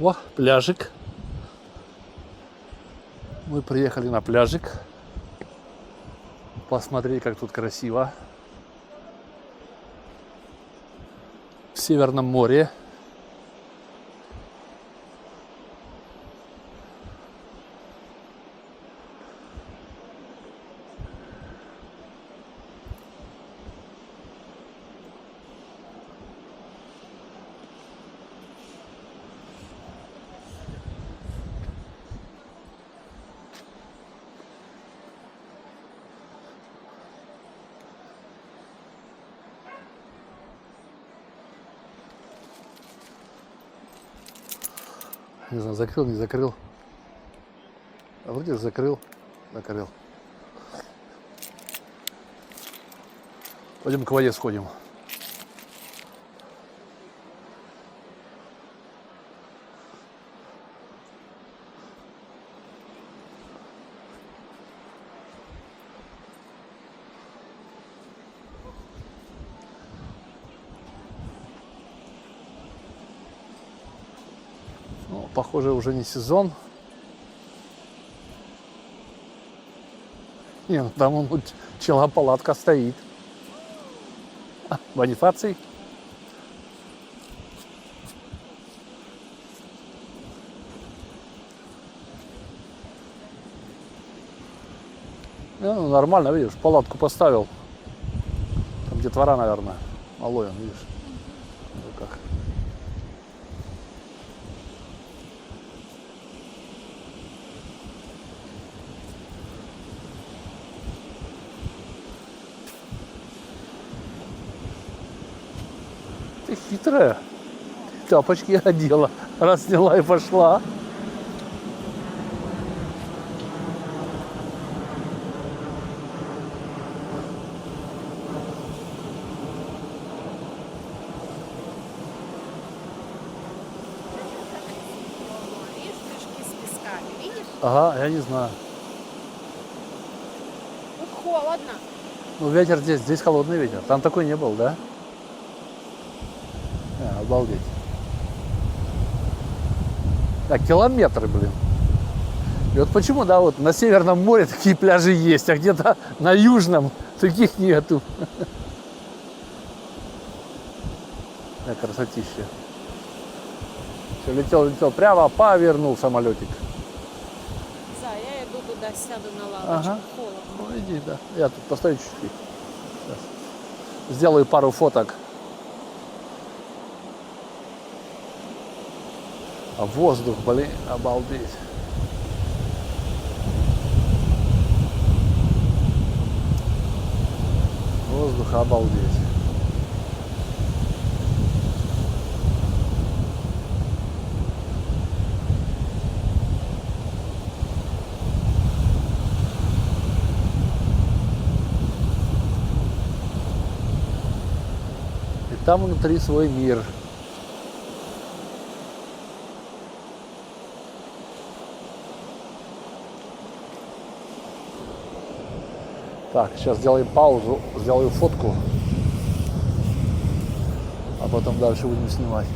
О, пляжик. Мы приехали на пляжик. Посмотреть, как тут красиво. В Северном море. Не знаю, закрыл, не закрыл. А вроде закрыл. Закрыл. Пойдем к воде сходим. Ну, похоже, уже не сезон. Не, ну там он чела палатка стоит. Бонифаций. Ну, нормально, видишь, палатку поставил. Там детвора, наверное, малой, он, видишь, в руках. Ты хитрая. Тапочки одела, раз сняла и пошла. Видишь, мешки с песками, видишь? Ага, я не знаю. Тут холодно. Ну, ветер здесь холодный ветер. Там такой не был, да? Обалдеть. Так, километры, блин. И вот почему, да, вот на Северном море такие пляжи есть, а где-то на Южном таких нету. Да, красотища. Все, летел, прямо повернул самолетик. Я иду туда, сяду на лавочку. Ага. Холодно. Ну, иди, да. Я тут постою чуть-чуть. Сейчас. Сделаю пару фоток. А воздух, блин, обалдеть. Воздух, обалдеть. И там внутри свой мир. Так, сейчас сделаем паузу, сделаю фотку, а потом дальше будем снимать.